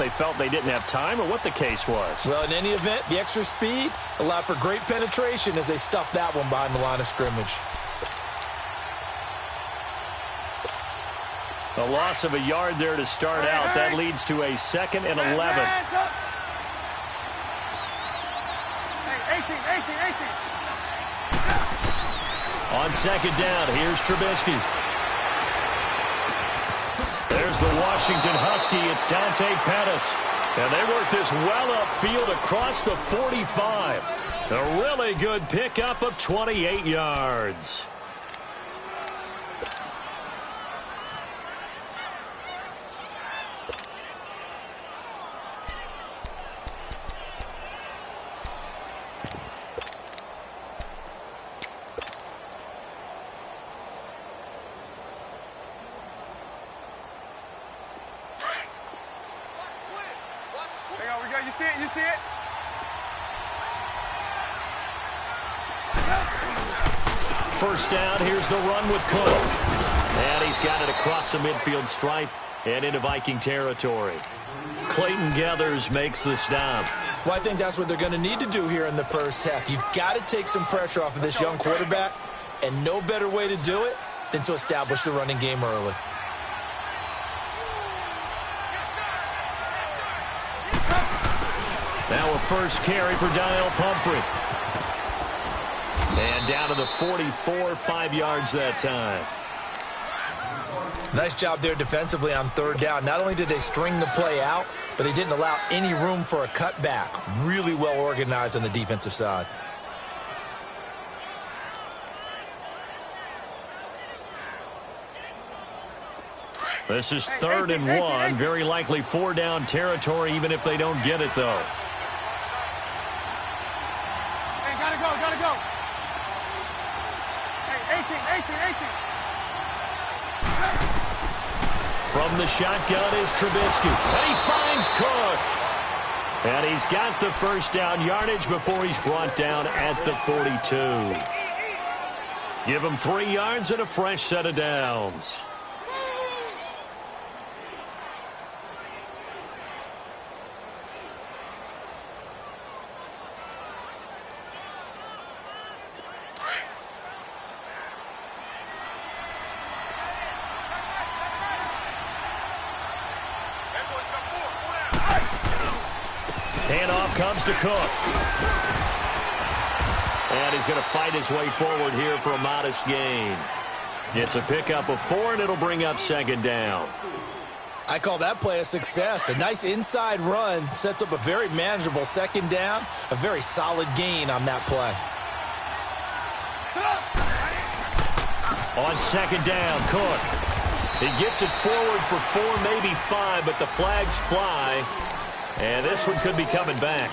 they felt they didn't have time or what the case was. Well, in any event, the extra speed allowed for great penetration as they stuffed that one behind the line of scrimmage. A loss of a yard there to start out. That leads to a 2nd and 11. On 2nd down, here's Trubisky. There's the Washington Husky. It's Dante Pettis. And they work this well upfield across the 45. A really good pickup of 28 yards. You see it? You see it? First down, here's the run with Cook. And he's got it across the midfield stripe and into Viking territory. Clayton Gathers makes the stop. Well, I think that's what they're going to need to do here in the first half. You've got to take some pressure off of this young quarterback, and no better way to do it than to establish the running game early. Now a first carry for Daniel Pumphrey. And down to the 44, 5 yards that time. Nice job there defensively on 3rd down. Not only did they string the play out, but they didn't allow any room for a cutback. Really well organized on the defensive side. This is 3rd and 1. Very likely 4-down territory, even if they don't get it, though. Hey, gotta go. Hey, 18. From the shotgun is Trubisky. And he finds Cook. And he's got the first down yardage before he's brought down at the 42. Give him 3 yards and a fresh set of downs. Handoff comes to Cook. And he's going to fight his way forward here for a modest gain. It's a pickup of 4, and it'll bring up 2nd down. I call that play a success. A nice inside run sets up a very manageable 2nd down. A very solid gain on that play. On 2nd down, Cook. He gets it forward for 4, maybe 5, but the flags fly. And this one could be coming back.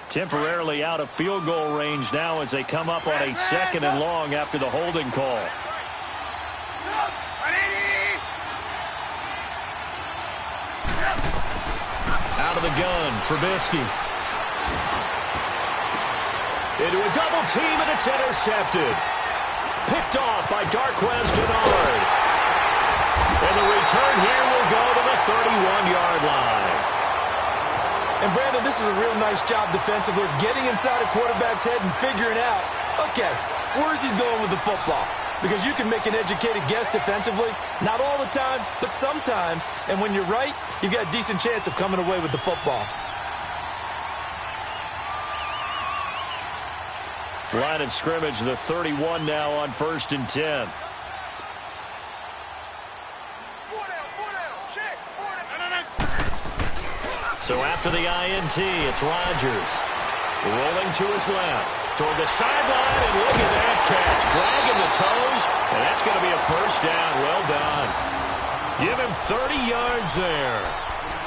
Temporarily out of field goal range now as they come up on a 2nd and long after the holding call. Out of the gun, Trubisky. Into a double team, and it's intercepted. Picked off by Darquez Denard. And the return here will go to the 31-yard line. And, Brandon, this is a real nice job defensively of getting inside a quarterback's head and figuring out, okay, where's he going with the football? Because you can make an educated guess defensively, not all the time, but sometimes. And when you're right, you've got a decent chance of coming away with the football. Line of scrimmage, the 31 now on 1st and 10. So after the INT, it's Rodgers. Rolling to his left. Toward the sideline, and look at that catch. Dragging the toes, and that's going to be a first down. Well done. Give him 30 yards there.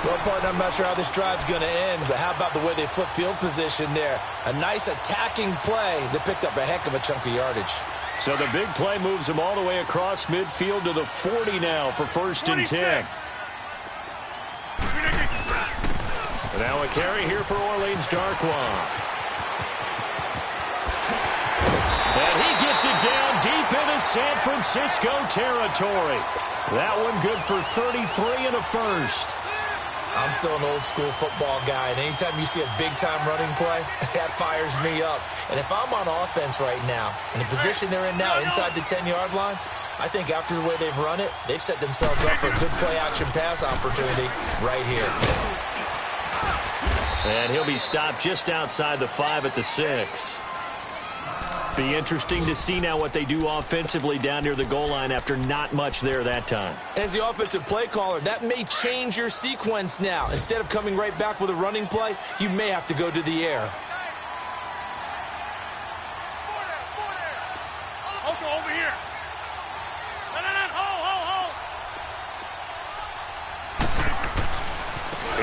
Well, partner, I'm not sure how this drive's going to end, but how about the way they flip field position there? A nice attacking play that picked up a heck of a chunk of yardage. So the big play moves him all the way across midfield to the 40 now for 1st and 10. Now a carry here for Orleans Darkwa. And he gets it down deep into San Francisco territory. That one good for 33 and a first. I'm still an old-school football guy, and anytime you see a big-time running play, that fires me up. And if I'm on offense right now, in the position they're in now, inside the 10-yard line, I think after the way they've run it, they've set themselves up for a good play-action pass opportunity right here. And he'll be stopped just outside the 5 at the 6. Be interesting to see now what they do offensively down near the goal line after not much there that time. As the offensive play caller, that may change your sequence now. Instead of coming right back with a running play, you may have to go to the air. Over here.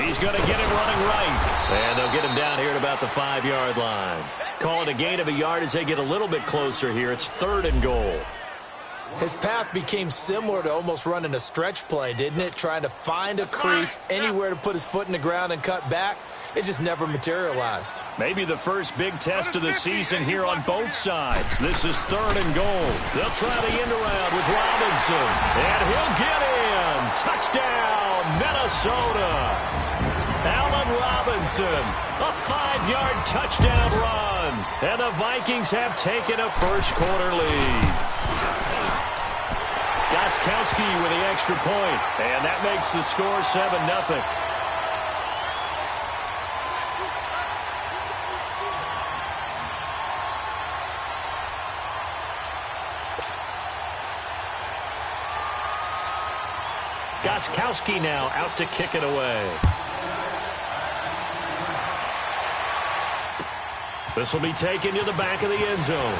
He's going to get him running right. And they'll get him down here at about the 5-yard line. Call it a gain of a yard as they get a little bit closer here. It's 3rd and goal. His path became similar to almost running a stretch play, didn't it? Trying to find a crease, anywhere to put his foot in the ground and cut back. It just never materialized. Maybe the first big test of the season here on both sides. This is 3rd and goal. They'll try the end around with Robinson. And he'll get in. Touchdown, Minnesota. Allen Robinson, a 5-yard touchdown run. And the Vikings have taken a first-quarter lead. Gostkowski with the extra point. And that makes the score 7-0. Gostkowski now out to kick it away. This will be taken to the back of the end zone.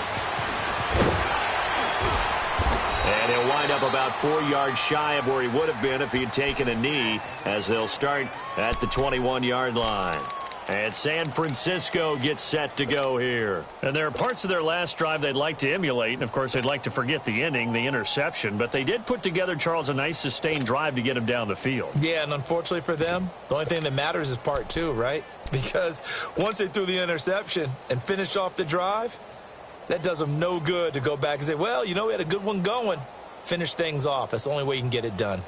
And he'll wind up about 4 yards shy of where he would have been if he had taken a knee, as they'll start at the 21-yard line. And San Francisco gets set to go here. And there are parts of their last drive they'd like to emulate. And, of course, they'd like to forget the ending, the interception. But they did put together, Charles, a nice sustained drive to get him down the field. Yeah, and unfortunately for them, the only thing that matters is part 2, right? Because once they threw the interception and finished off the drive, that does them no good to go back and say, well, you know, we had a good one going. Finish things off. That's the only way you can get it done.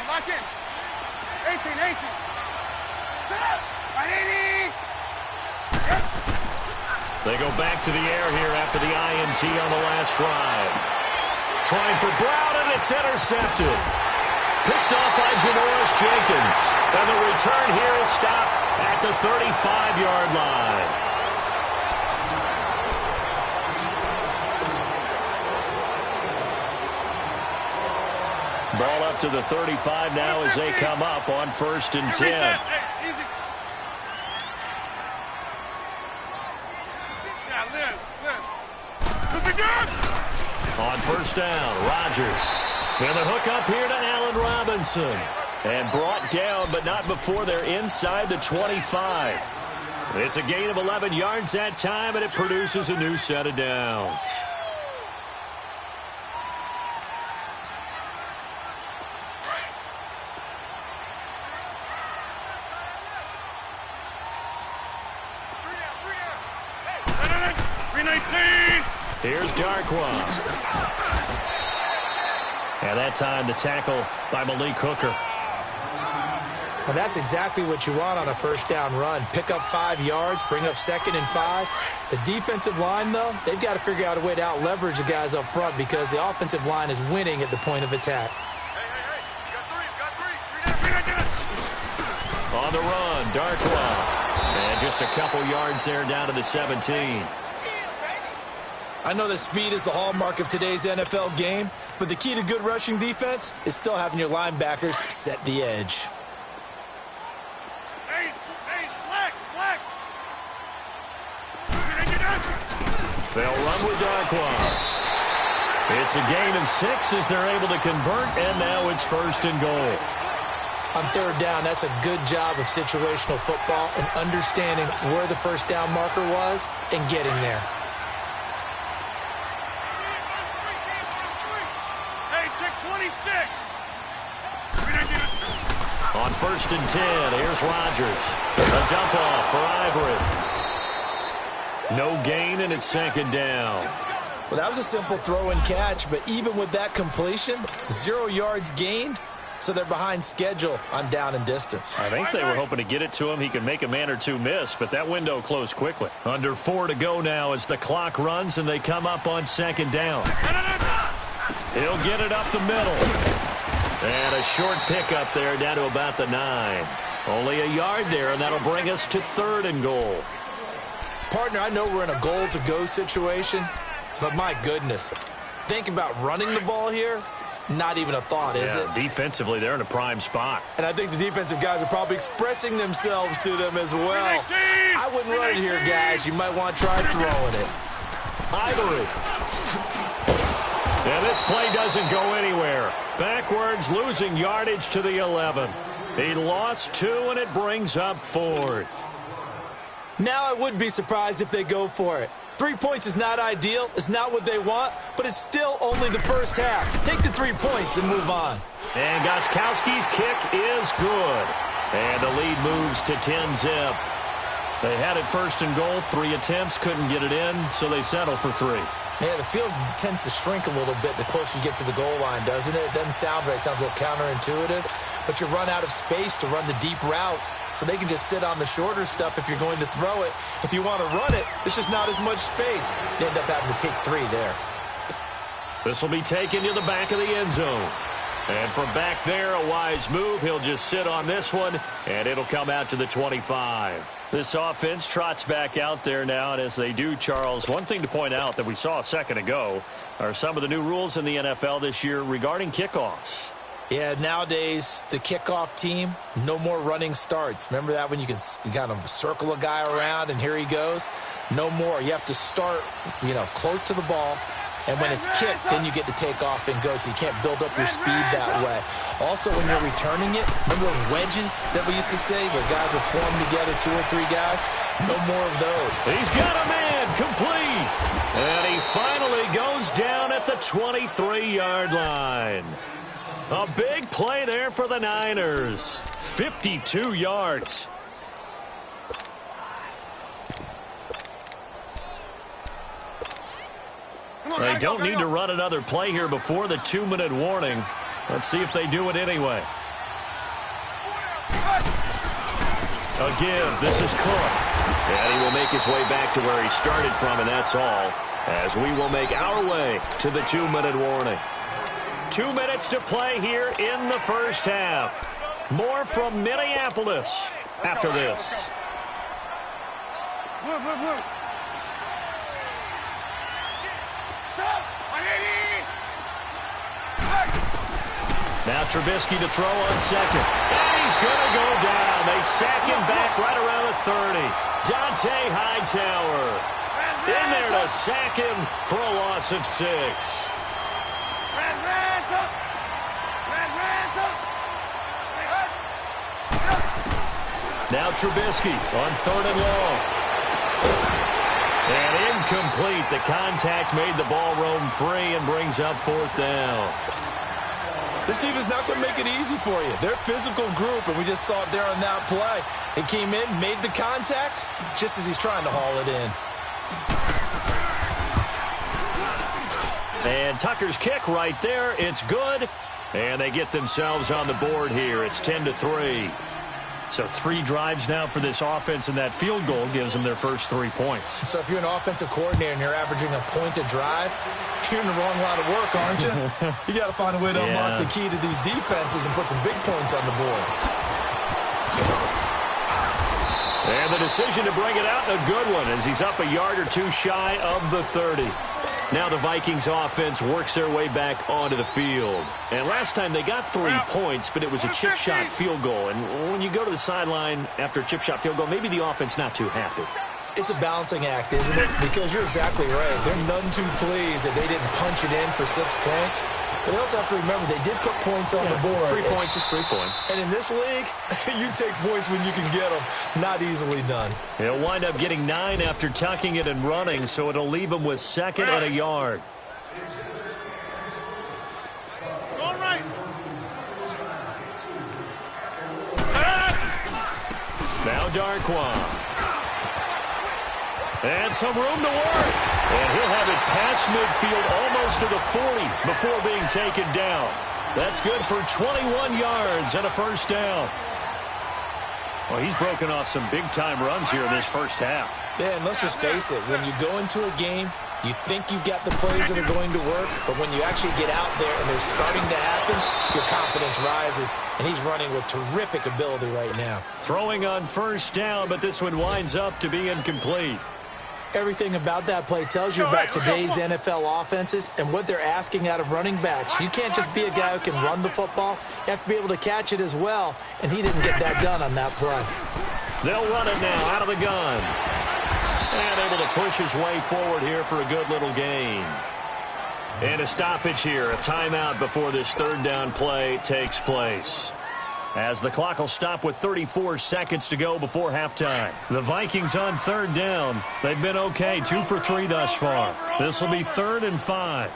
Lock in. 18. Set up. Right, 80. They go back to the air here after the INT on the last drive. Trying for Brown, and it's intercepted. Picked off by Janoris Jenkins. And the return here is stopped at the 35-yard line. Ball up to the 35 now as they come up on 1st and 10. On 1st down, Rodgers. And the hook up here to Allen Robinson. And brought down, but not before they're inside the 25. It's a gain of 11 yards that time, and it produces a new set of downs. Here's Darkwa. And that time the tackle by Malik Hooker. And that's exactly what you want on a 1st down run. Pick up 5 yards, bring up 2nd and 5. The defensive line, though, they've got to figure out a way to out-leverage the guys up front because the offensive line is winning at the point of attack. On the run, Darkwa. And just a couple yards there down to the 17. I know that speed is the hallmark of today's NFL game, but the key to good rushing defense is still having your linebackers set the edge. They'll run with Darkwa. It's a gain of 6 as they're able to convert, and now it's 1st and goal. On 3rd down, that's a good job of situational football and understanding where the 1st down marker was and getting there. 26. On 1st and 10, here's Rodgers. A dump off for Ivory. No gain, and it's 2nd down. Well, that was a simple throw and catch, but even with that completion, 0 yards gained, so they're behind schedule on down and distance. I think they were hoping to get it to him. He could make a man or two miss, but that window closed quickly. Under 4 to go now as the clock runs, and they come up on 2nd down. He'll get it up the middle. And a short pickup there down to about the 9. Only a yard there, and that'll bring us to 3rd and goal. Partner, I know we're in a goal-to-go situation, but my goodness, think about running the ball here. Not even a thought, is it? Defensively, they're in a prime spot. And I think the defensive guys are probably expressing themselves to them as well. I wouldn't run it here, guys. You might want to try throwing it. Ivory. And this play doesn't go anywhere. Backwards, losing yardage to the 11. He lost 2, and it brings up 4th. Now I would be surprised if they go for it. 3 points is not ideal. It's not what they want, but it's still only the first half. Take the 3 points and move on. And Gostkowski's kick is good. And the lead moves to 10-zip. They had it 1st and goal. 3 attempts, couldn't get it in, so they settle for 3. Yeah, the field tends to shrink a little bit the closer you get to the goal line, doesn't it? It doesn't sound right. It sounds a little counterintuitive. But you run out of space to run the deep routes, so they can just sit on the shorter stuff if you're going to throw it. If you want to run it, there's just not as much space. You end up having to take 3 there. This will be taken to the back of the end zone. And from back there, a wise move. He'll just sit on this one, and it'll come out to the 25. This offense trots back out there now, and as they do, Charles, one thing to point out that we saw a second ago are some of the new rules in the NFL this year regarding kickoffs. Yeah, nowadays, the kickoff team, no more running starts. Remember that when you can kind of circle a guy around and here he goes? No more. You have to start, close to the ball. And when it's kicked, then you get to take off and go, so you can't build up your speed that way. Also, when you're returning it, remember those wedges that we used to say where guys would form together, 2 or 3 guys? No more of those. He's got a man complete. And he finally goes down at the 23-yard line. A big play there for the Niners. 52 yards. They don't need to run another play here before the 2-minute warning. Let's see if they do it anyway. A give. This is Cook. And he will make his way back to where he started from, and that's all, as we will make our way to the 2-minute warning. 2 minutes to play here in the first half. More from Minneapolis after this. Now Trubisky to throw on second. And he's going to go down. They sack him back right around the 30. Dante Hightower in there to sack him for a loss of 6. Now Trubisky on 3rd and long. And incomplete. The contact made the ball roam free and brings up 4th down. This team is not going to make it easy for you. They're a physical group, and we just saw it there on that play. He came in, made the contact, just as he's trying to haul it in. And Tucker's kick right there. It's good. And they get themselves on the board here. It's 10-3. So 3 drives now for this offense, and that field goal gives them their first 3 points. So if you're an offensive coordinator and you're averaging a point a drive, you're in the wrong line of work, aren't you? You got to find a way to unlock the key to these defenses and put some big points on the board. And the decision to bring it out, a good one, as he's up a yard or 2 shy of the 30. Now the Vikings offense works their way back onto the field. And last time they got 3 points, but it was a chip shot field goal. And when you go to the sideline after a chip shot field goal, maybe the offense not too happy. It's a balancing act, isn't it? Because you're exactly right. They're none too pleased that they didn't punch it in for 6 points. But they also have to remember they did put points on the board. 3 points is 3 points. And in this league, you take points when you can get them. Not easily done. He'll wind up getting 9 after tucking it and running, so it'll leave him with 2nd and a yard. All right. Now Darquan. And some room to work. And he'll have it past midfield almost to the 40 before being taken down. That's good for 21 yards and a first down. Well, he's broken off some big-time runs here in this first half. Yeah, and let's just face it. When you go into a game, you think you've got the plays that are going to work, but when you actually get out there and they're starting to happen, your confidence rises, and he's running with terrific ability right now. Throwing on first down, but this one winds up to be incomplete. Everything about that play tells you about today's NFL offenses and what they're asking out of running backs. You can't just be a guy who can run the football. You have to be able to catch it as well, and he didn't get that done on that play. They'll run it now out of the gun. And able to push his way forward here for a good little gain. And a stoppage here, a timeout before this third down play takes place. As the clock will stop with 34 seconds to go before halftime. The Vikings on third down. They've been okay, 2 for 3 thus far. This will be 3rd and 5.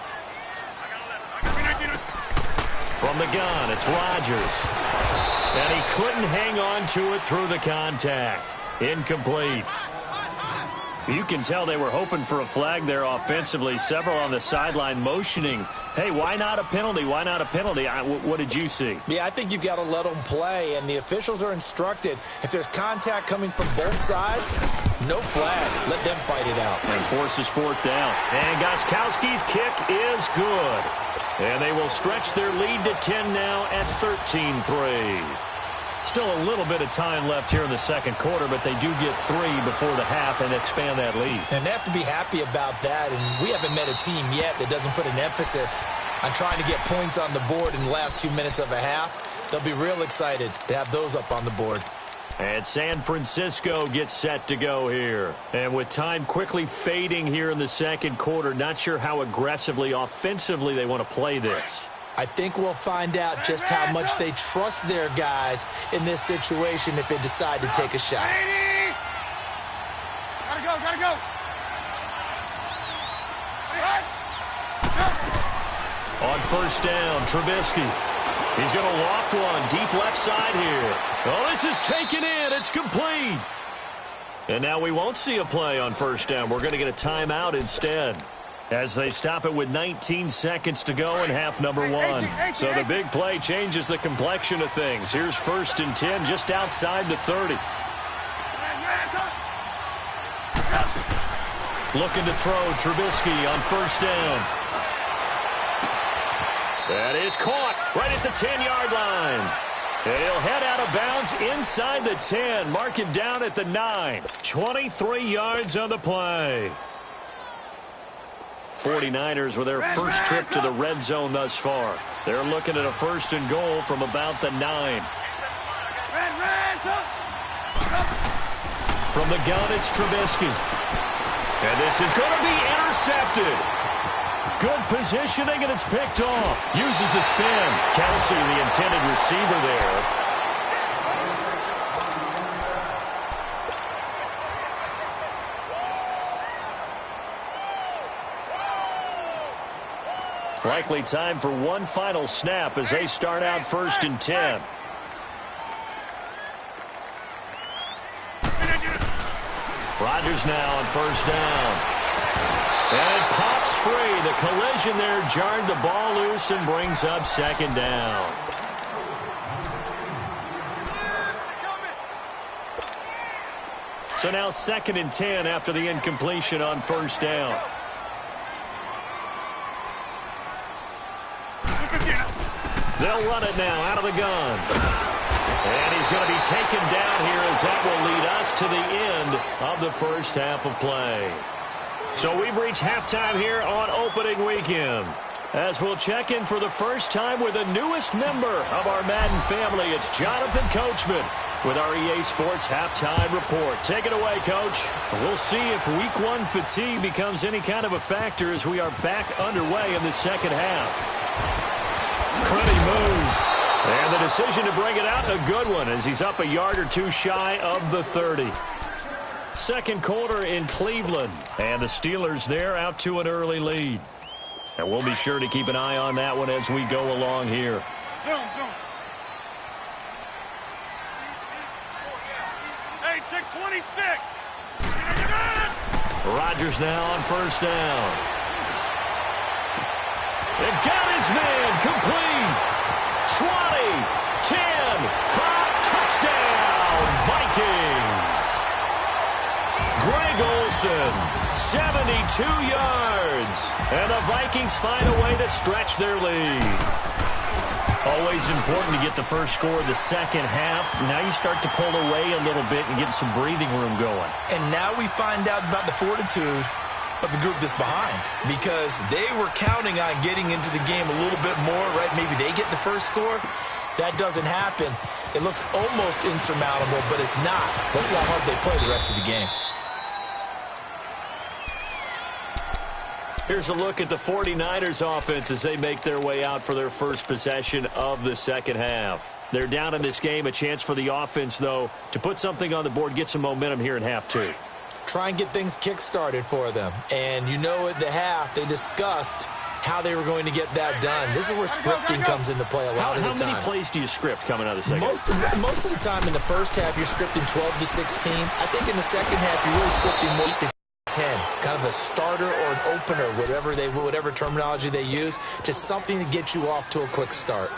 From the gun, it's Rodgers. And he couldn't hang on to it through the contact. Incomplete. You can tell they were hoping for a flag there offensively. Several on the sideline motioning. Hey, why not a penalty? Why not a penalty? What did you see? Yeah, I think you've got to let them play, and the officials are instructed. If there's contact coming from both sides, no flag. Let them fight it out. And forces 4th down. And Gostkowski's kick is good. And they will stretch their lead to 10 now at 13-3. Still a little bit of time left here in the second quarter, but they do get 3 before the half and expand that lead. And they have to be happy about that, and we haven't met a team yet that doesn't put an emphasis on trying to get points on the board in the last 2 minutes of a half. They'll be real excited to have those up on the board. And San Francisco gets set to go here. And with time quickly fading here in the second quarter, not sure how aggressively, offensively they want to play this. I think we'll find out just how much they trust their guys in this situation if they decide to take a shot. Gotta go, gotta go. On first down, Trubisky. He's going to loft one deep left side here. Oh, this is taken in. It's complete. And now we won't see a play on first down. We're going to get a timeout instead, as they stop it with 19 seconds to go in half number 1. So the big play changes the complexion of things. Here's 1st and 10 just outside the 30. Looking to throw, Trubisky on first down. That is caught right at the 10-yard line. And he'll head out of bounds inside the 10. Mark it down at the 9. 23 yards on the play. 49ers with their first trip to the red zone thus far. They're looking at a 1st and goal from about the 9. From the gun, it's Trubisky. And this is going to be intercepted. Good positioning, and it's picked off. Uses the spin. Kelsey, the intended receiver there. Likely time for one final snap as they start out 1st and 10. Rodgers now on first down. And it pops free. The collision there jarred the ball loose and brings up 2nd down. So now 2nd and 10 after the incompletion on first down. They'll run it now out of the gun. And he's going to be taken down here as that will lead us to the end of the first half of play. So we've reached halftime here on opening weekend. As we'll check in for the first time with the newest member of our Madden family, it's Jonathan Coachman with our EA Sports Halftime Report. Take it away, Coach. We'll see if Week 1 fatigue becomes any kind of a factor as we are back underway in the second half. Pretty move. And the decision to bring it out, a good one, as he's up a yard or two shy of the 30. Second quarter in Cleveland, and the Steelers there out to an early lead. And we'll be sure to keep an eye on that one as we go along here. Zoom. Hey, 26. Rodgers now on first down. It got his man complete. 20, 10, 5, touchdown, Vikings. Greg Olsen, 72 yards. And the Vikings find a way to stretch their lead. Always important to get the first score of the second half. Now you start to pull away a little bit and get some breathing room going. And now we find out about the fortitude of the group that's behind, because they were counting on getting into the game a little bit more, right? Maybe they get the first score. That doesn't happen. It looks almost insurmountable, but it's not. Let's see how hard they play the rest of the game. Here's a look at the 49ers offense as they make their way out for their first possession of the second half. They're down in this game. A chance for the offense, though, to put something on the board, get some momentum here in half two. Try and get things kick-started for them. And you know at the half, they discussed how they were going to get that done. This is where scripting comes into play a lot of the time. How many plays do you script coming out of the second half? Most of the time in the first half, you're scripting 12 to 16. I think in the second half, you're really scripting more 8 to 10, kind of a starter or an opener, whatever terminology they use, just something to get you off to a quick start.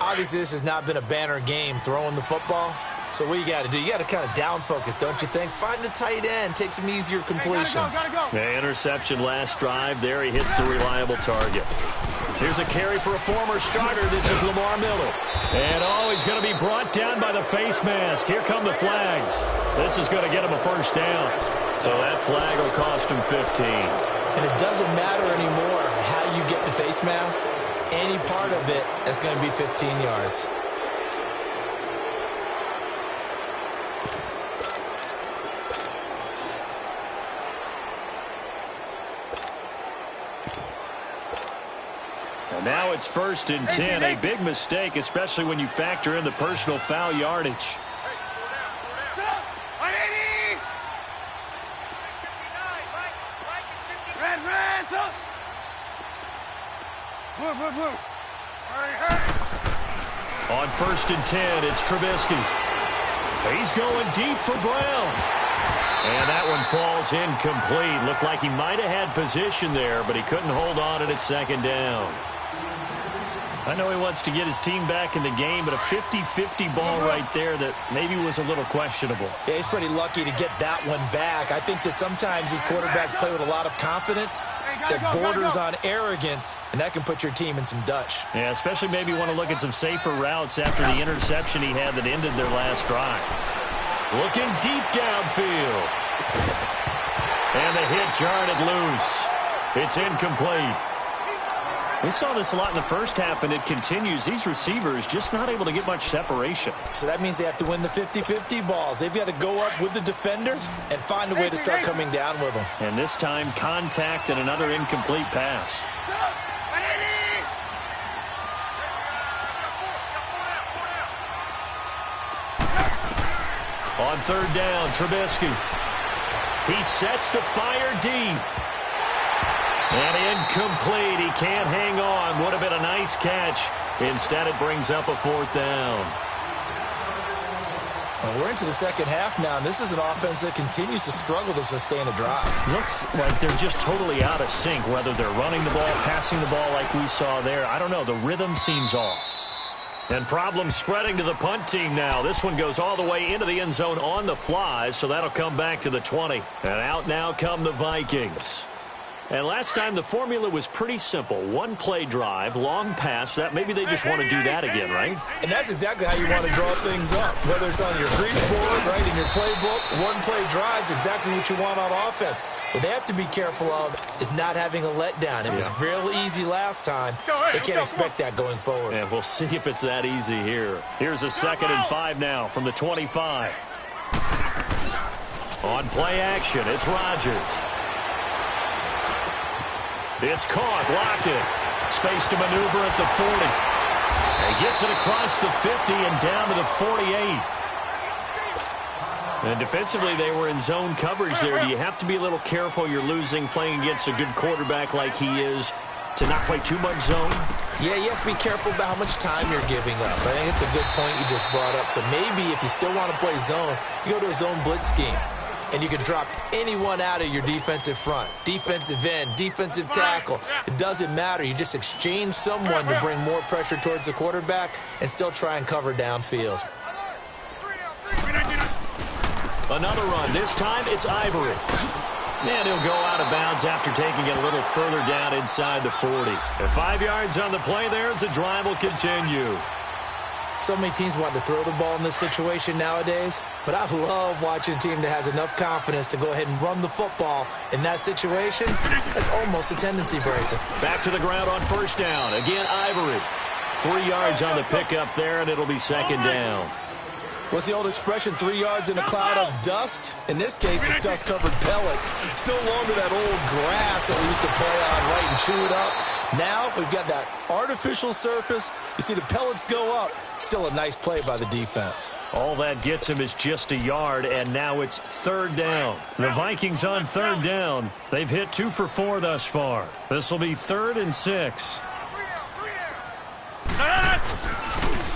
Obviously, this has not been a banner game throwing the football, so what you got to do, you got to kind of down focus, don't you think? Find the tight end, take some easier completions. The interception last drive there. He hits the reliable target. Here's a carry for a former starter. This is Lamar Miller. And he's going to be brought down by the face mask. Here come the flags. This is going to get him a first down. So that flag will cost him 15. And it doesn't matter anymore how you get the face mask. Any part of it is going to be 15 yards. And now it's 1st and 10. A big mistake, especially when you factor in the personal foul yardage. On 1st and 10, it's Trubisky. He's going deep for Brown. And that one falls incomplete. Looked like he might have had position there, but he couldn't hold on at second down. I know he wants to get his team back in the game, but a 50-50 ball right there that maybe was a little questionable. Yeah, he's pretty lucky to get that one back. I think that sometimes these quarterbacks play with a lot of confidence that borders on arrogance, and that can put your team in some Dutch. Yeah, especially maybe want to look at some safer routes after the interception he had that ended their last drive. Looking deep downfield. And the hit jarred it loose. It's incomplete. We saw this a lot in the first half, and it continues. These receivers just not able to get much separation. So that means they have to win the 50-50 balls. They've got to go up with the defender and find a way to start coming down with them. And this time, contact and another incomplete pass. On 3rd down, Trubisky. He sets to fire deep. And incomplete. He can't hang on. Would have been a nice catch. Instead, it brings up a 4th down. Well, we're into the second half now, and this is an offense that continues to struggle to sustain a drive. Looks like they're just totally out of sync, whether they're running the ball, passing the ball like we saw there. I don't know. The rhythm seems off. And problems spreading to the punt team now. This one goes all the way into the end zone on the fly, so that'll come back to the 20. And out now come the Vikings. And last time the formula was pretty simple. One play drive, long pass. That maybe they just want to do that again, right? And that's exactly how you want to draw things up. Whether it's on your grease board, right, in your playbook, one play drive's exactly what you want on offense. What they have to be careful of is not having a letdown. It was real easy last time. They can't expect that going forward. And we'll see if it's that easy here. Here's a 2nd and 5 now from the 25. On play action, it's Rodgers. It's caught, Lockett. Space to maneuver at the 40. He gets it across the 50 and down to the 48. And defensively, they were in zone coverage there. You have to be a little careful. You're losing playing against a good quarterback like he is. to not play too much zone? Yeah, you have to be careful about how much time you're giving up. I think it's a good point you just brought up. So maybe if you still want to play zone, you go to a zone blitz scheme. And you can drop anyone out of your defensive front. Defensive end, defensive tackle. It doesn't matter. You just exchange someone to bring more pressure towards the quarterback and still try and cover downfield. Another run. This time it's Ivory. And he'll go out of bounds after taking it a little further down inside the 40. And 5 yards on the play there as the drive will continue. So many teams want to throw the ball in this situation nowadays, but I love watching a team that has enough confidence to go ahead and run the football in that situation. That's almost a tendency breaker. Back to the ground on first down. Again, Ivory. 3 yards on the pickup there, and it'll be second down. What's the old expression, 3 yards in a cloud of dust? In this case, it's dust-covered pellets. It's no longer that old grass that we used to play on, right, and chew it up. Now we've got that artificial surface. You see the pellets go up. Still a nice play by the defense. All that gets him is just a yard, and now it's third down. The Vikings on third down. They've hit 2 for 4 thus far. This will be 3rd and 6.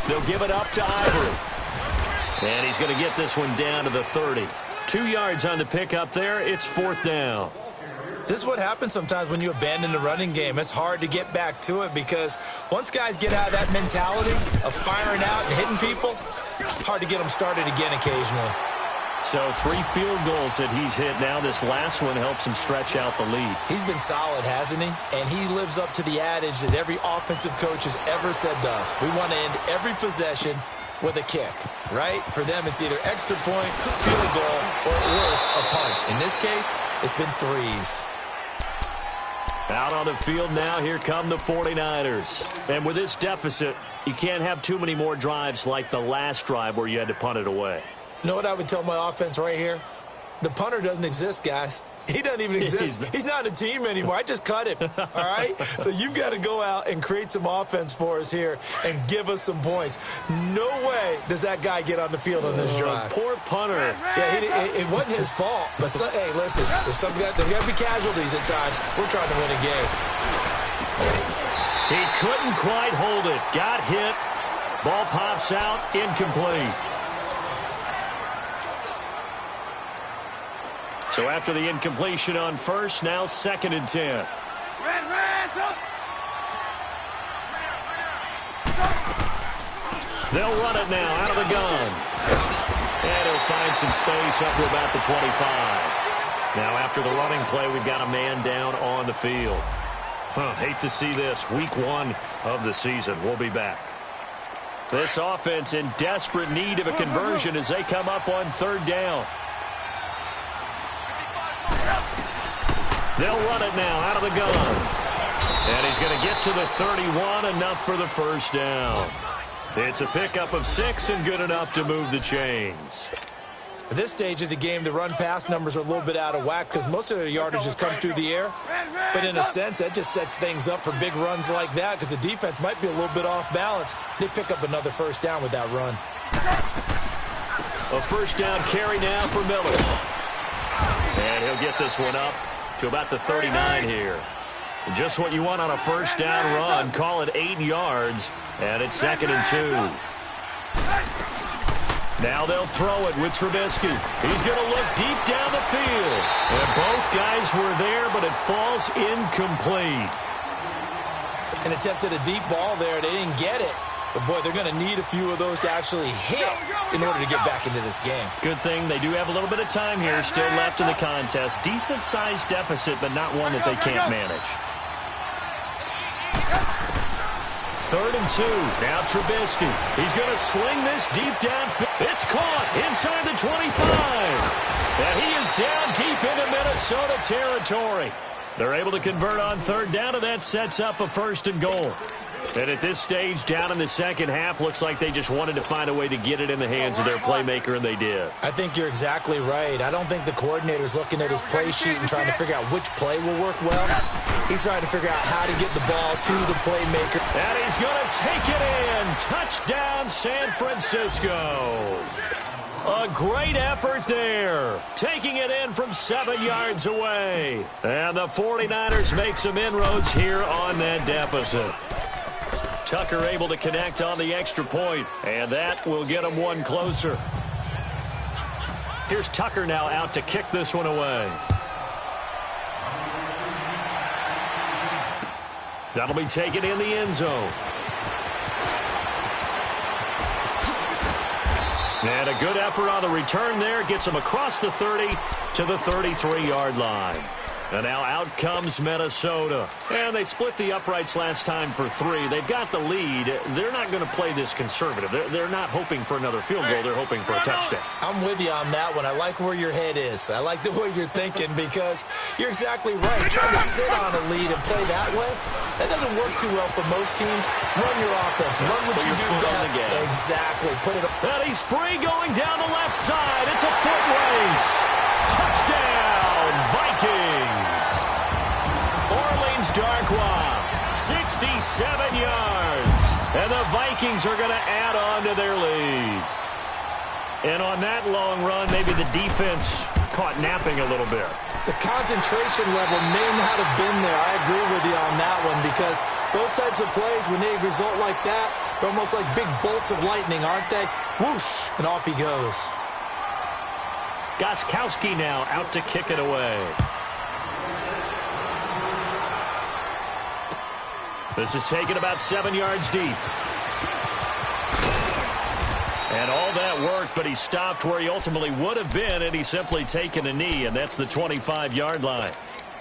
They'll give it up to Ivory. And he's going to get this one down to the 30. 2 yards on the pickup there. It's 4th down. This is what happens sometimes when you abandon the running game. It's hard to get back to it because once guys get out of that mentality of firing out and hitting people, hard to get them started again occasionally. So 3 field goals that he's hit now. This last one helps him stretch out the lead. He's been solid, hasn't he? And he lives up to the adage that every offensive coach has ever said to us. We want to end every possession with a kick, right? For them, it's either extra point, field goal, or at worst, a punt. In this case, it's been 3s. Out on the field now, here come the 49ers. And with this deficit, you can't have too many more drives like the last drive where you had to punt it away. You know what I would tell my offense right here? The punter doesn't exist, guys. He doesn't even exist. He's not a team anymore. I just cut him, all right? So you've got to go out and create some offense for us here and give us some points. No way does that guy get on the field on this drive. Poor punter. Yeah, it wasn't his fault. But, hey, listen, there's got to be casualties at times. We're trying to win a game. He couldn't quite hold it. Got hit. Ball pops out. Incomplete. So after the incompletion on first, now 2nd and 10. They'll run it now out of the gun. And he'll find some space up to about the 25. Now after the running play, we've got a man down on the field. Hate to see this. Week 1 of the season. We'll be back. This offense in desperate need of a conversion as they come up on 3rd down. They'll run it now out of the gun. And he's going to get to the 31, enough for the first down. It's a pickup of 6 and good enough to move the chains. At this stage of the game, the run-pass numbers are a little bit out of whack because most of their yardage has come through the air. But in a sense, that just sets things up for big runs like that because the defense might be a little bit off balance. They pick up another first down with that run. A first down carry now for Miller. And he'll get this one up to about the 39 here. Just what you want on a first down run. Call it 8 yards, and it's 2nd and 2. Now they'll throw it with Trubisky. He's going to look deep down the field. And both guys were there, but it falls incomplete. An attempt at a deep ball there. They didn't get it. But, boy, they're going to need a few of those to actually hit in order to get back into this game. Good thing they do have a little bit of time here still left in the contest. Decent-sized deficit, but not one that they can't manage. 3rd and 2. Now Trubisky. He's going to sling this deep downfield. It's caught inside the 25. And he is down deep into Minnesota territory. They're able to convert on 3rd down, and that sets up a 1st and goal. And at this stage, down in the second half, looks like they just wanted to find a way to get it in the hands of their playmaker, and they did. I think you're exactly right. I don't think the coordinator's looking at his play sheet and trying to figure out which play will work well. He's trying to figure out how to get the ball to the playmaker. And he's going to take it in. Touchdown, San Francisco. A great effort there. Taking it in from 7 yards away. And the 49ers make some inroads here on that deficit. Tucker able to connect on the extra point, and that will get him one closer. Here's Tucker now out to kick this one away. That'll be taken in the end zone. And a good effort on the return there. Gets him across the 30 to the 33-yard line. And now out comes Minnesota. And they split the uprights last time for 3. They've got the lead. They're not going to play this conservative. They're not hoping for another field goal. They're hoping for a touchdown. I'm with you on that one. I like where your head is. I like the way you're thinking because you're exactly right. Trying to sit on a lead and play that way, that doesn't work too well for most teams. Run your offense. Run what you do best. Exactly. Put it up. And he's free going down the left side. It's a foot race. Touchdown, Vikings. Orleans Darkwa, 67 yards. And the Vikings are going to add on to their lead. And on that long run, maybe the defense caught napping a little bit. The concentration level may not have been there. I agree with you on that one because those types of plays, when they result like that, they're almost like big bolts of lightning, aren't they? Whoosh, and off he goes. Gostkowski now out to kick it away. This is taken about 7 yards deep. And all that worked, but he stopped where he ultimately would have been, and he's simply taken a knee, and that's the 25-yard line.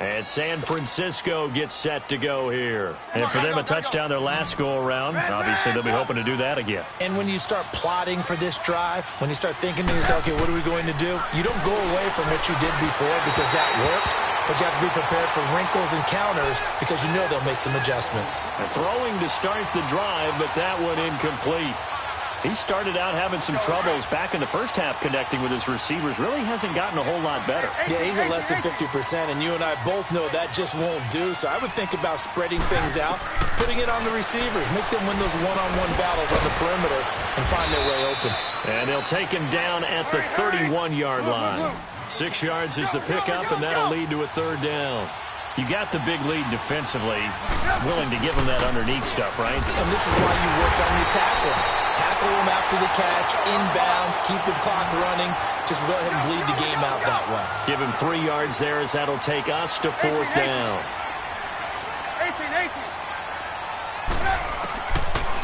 And San Francisco gets set to go here. And for them, a touchdown their last go-around. Obviously, they'll be hoping to do that again. And when you start plotting for this drive, when you start thinking to yourself, okay, what are we going to do? You don't go away from what you did before because that worked, but you have to be prepared for wrinkles and counters because you know they'll make some adjustments. Throwing to start the drive, but that one incomplete. He started out having some troubles back in the first half connecting with his receivers. Really hasn't gotten a whole lot better. Yeah, he's at less than 50%, and you and I both know that just won't do. So I would think about spreading things out, putting it on the receivers, make them win those one-on-one battles on the perimeter and find their way open. And they'll take him down at the 31-yard line. 6 yards is the pickup, and that'll lead to a third down. You got the big lead defensively, willing to give him that underneath stuff, right? And this is why you work on your tackling. Tackle him after the catch, inbounds, keep the clock running. Just go ahead and bleed the game out that way. Give him 3 yards there as that'll take us to fourth down. 18.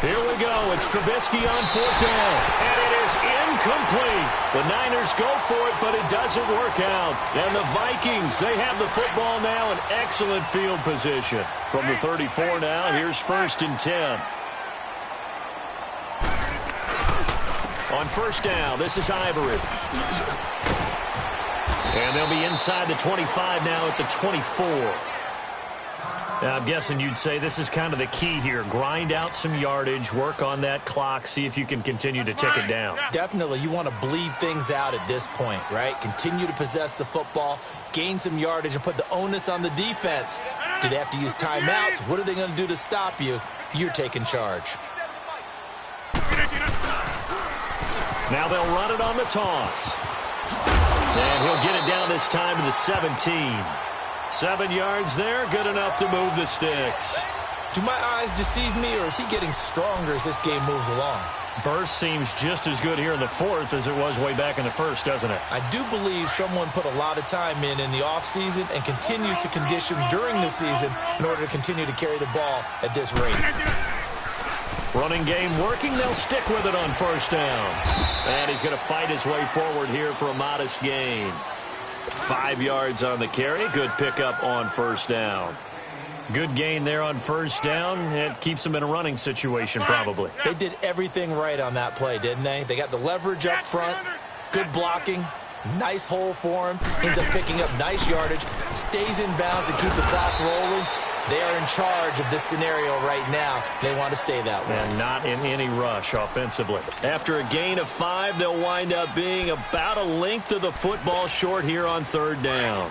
Here we go. It's Trubisky on fourth down. And it is incomplete. The Niners go for it, but it doesn't work out. And the Vikings, they have the football now in excellent field position. From the 34 now, here's 1st and 10. On first down, this is Ivory. And they'll be inside the 25 now at the 24. Now, I'm guessing you'd say this is kind of the key here. Grind out some yardage, work on that clock, see if you can continue to tick it down. Definitely. You want to bleed things out at this point, right? Continue to possess the football, gain some yardage, and put the onus on the defense. Do they have to use timeouts? What are they going to do to stop you? You're taking charge. Now they'll run it on the toss. And he'll get it down this time to the 17. 7 yards there, good enough to move the sticks. Do my eyes deceive me, or is he getting stronger as this game moves along? Burst seems just as good here in the fourth as it was way back in the first, doesn't it? I do believe someone put a lot of time in the offseason and continues to condition during the season in order to continue to carry the ball at this rate. Running game working, they'll stick with it on first down. And he's going to fight his way forward here for a modest gain. 5 yards on the carry. Good pickup on first down. Good gain there on first down. It keeps them in a running situation probably. They did everything right on that play, didn't they? They got the leverage up front, good blocking, nice hole for him, ends up picking up nice yardage, stays in bounds and keeps the clock rolling. They are in charge of this scenario right now. They want to stay that way. And not in any rush offensively. After a gain of 5, they'll wind up being about a length of the football short here on third down.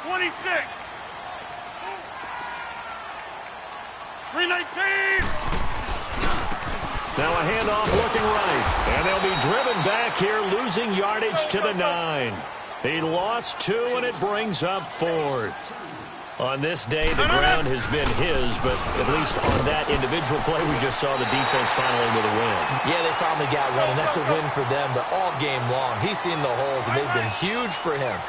26. 319. Now a handoff looking right. And they'll be driven back here, losing yardage to the 9. He lost 2, and it brings up 4th. On this day, the ground has been his, but at least on that individual play, we just saw the defense finally with a win. Yeah, they finally got one, and that's a win for them, but all game long, he's seen the holes, and they've been huge for him.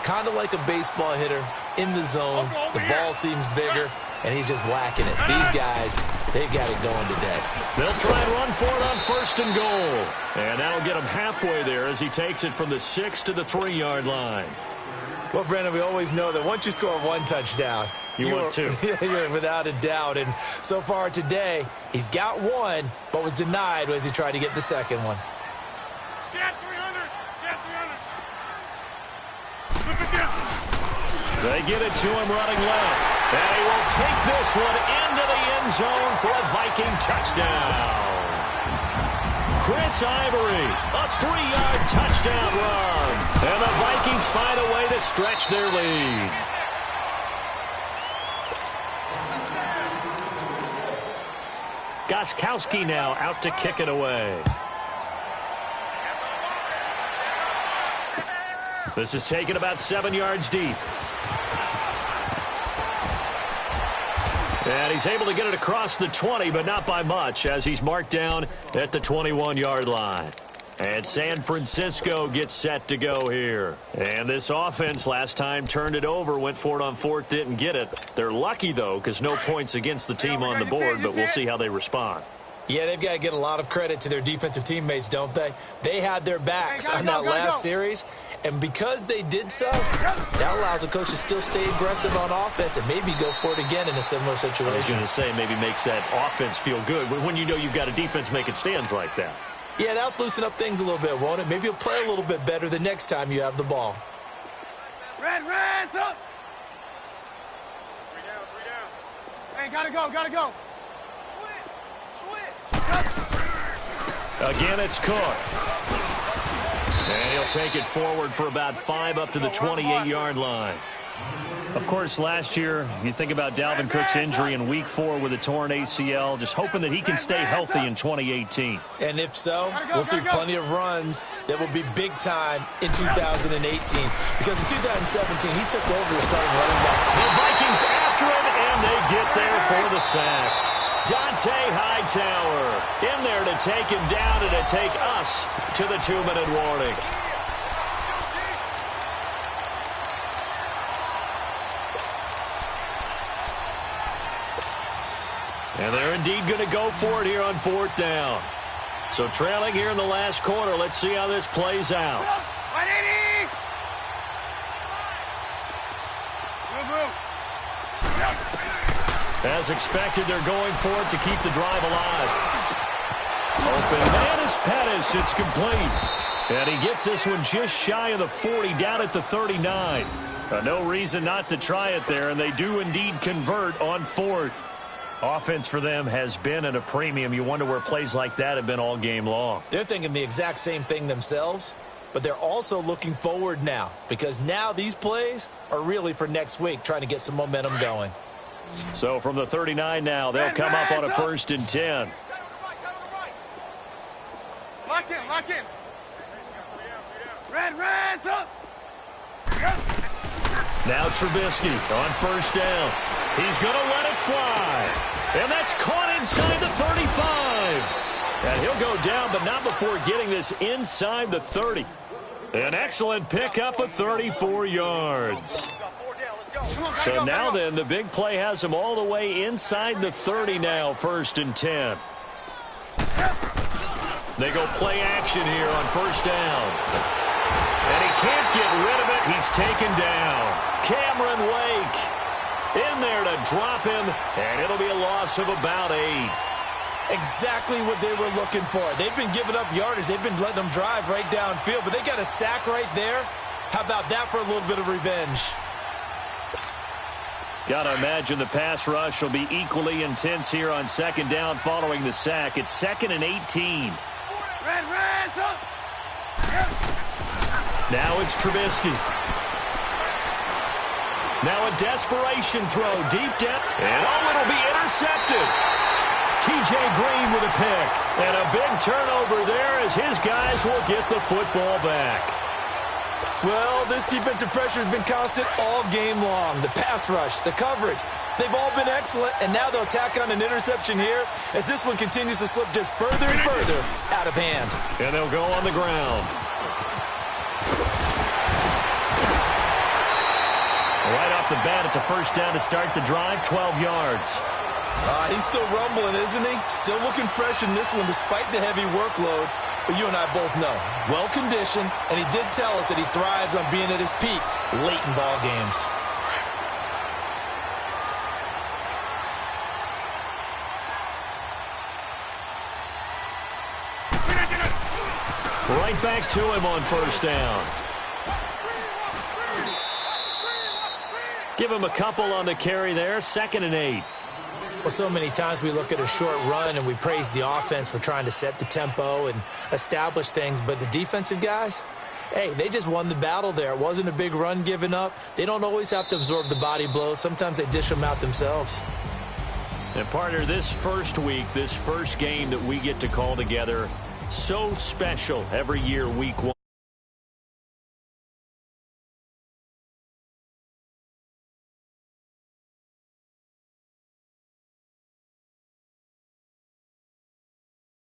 Kind of like a baseball hitter in the zone. The ball seems bigger, and he's just whacking it. These guys, they've got it going today. They'll try and run for it on 1st and goal. And that'll get him halfway there as he takes it from the 6 to the 3-yard line. Well, Brandon, we always know that once you score 1 touchdown, you want 2. You're without a doubt. And so far today, he's got 1, but was denied as he tried to get the second one. Scat 300. Scat 300. Flip it down. They get it to him running left. And he will take this one into the end zone for a Viking touchdown. Chris Ivory, a 3-yard touchdown run. And the Vikings find a way to stretch their lead. Gostkowski now out to kick it away. This is taken about 7 yards deep. And he's able to get it across the 20, but not by much, as he's marked down at the 21-yard line. And San Francisco gets set to go here. And this offense last time turned it over, went for it on 4th, didn't get it. They're lucky, though, because no points against the team on the board, but we'll see how they respond. Yeah, they've got to get a lot of credit to their defensive teammates, don't they? They had their backs on that last series, and because they did so, that allows the coach to still stay aggressive on offense and maybe go for it again in a similar situation. I was going to say maybe makes that offense feel good when you know you've got a defense making stands like that. Yeah, that'll loosen up things a little bit, won't it? Maybe you'll play a little bit better the next time you have the ball. Reds up. 3 down. Hey, gotta go. Again, it's Cook. And he'll take it forward for about 5 up to the 28-yard line. Of course, last year, you think about Dalvin Cook's injury in Week 4 with a torn ACL, just hoping that he can stay healthy in 2018. And if so, we'll see plenty of runs that will be big time in 2018. Because in 2017, he took over the starting running back. The Vikings after him, and they get there for the sack. Dante Hightower in there to take him down and to take us to the 2-minute warning. And they're indeed going to go for it here on 4th down. So trailing here in the last quarter, let's see how this plays out. 180. Move. As expected, they're going for it to keep the drive alive. Open man is Pettis. It's complete. And he gets this one just shy of the 40, down at the 39. No reason not to try it there, and they do indeed convert on 4th. Offense for them has been at a premium. You wonder where plays like that have been all game long. They're thinking the exact same thing themselves, but they're also looking forward now, because now these plays are really for next week, trying to get some momentum going. So from the 39 now, they'll come up on a 1st and 10. Lock in. Reds up. Now Trubisky on 1st down. He's going to let it fly. And that's caught inside the 35. And he'll go down, but not before getting this inside the 30. An excellent pickup of 34 yards. So now then, the big play has him all the way inside the 30 now, 1st and 10. They go play action here on 1st down. And he can't get rid of it. He's taken down. Cameron Wake in there to drop him, and it'll be a loss of about 8. Exactly what they were looking for. They've been giving up yardage. They've been letting them drive right downfield, but they got a sack right there. How about that for a little bit of revenge? Got to imagine the pass rush will be equally intense here on 2nd down following the sack. It's 2nd and 18. Reds up. Now it's Trubisky. Now a desperation throw deep down. And it'll be intercepted. T.J. Green with a pick. And a big turnover there as his guys will get the football back. Well, this defensive pressure has been constant all game long. The pass rush, the coverage, they've all been excellent, and now they'll tack on an interception here as this one continues to slip just further and further out of hand. And they'll go on the ground. Right off the bat, it's a first down to start the drive, 12 yards. He's still rumbling, isn't he? Still looking fresh in this one despite the heavy workload. But you and I both know, well-conditioned, and he did tell us that he thrives on being at his peak late in ball games. Right back to him on first down. Give him a couple on the carry there, 2nd and 8. Well, so many times we look at a short run and we praise the offense for trying to set the tempo and establish things, but the defensive guys, hey, they just won the battle there. It wasn't a big run given up. They don't always have to absorb the body blows. Sometimes they dish them out themselves. And, partner, this first week, this first game that we get to call together, so special every year, week 1.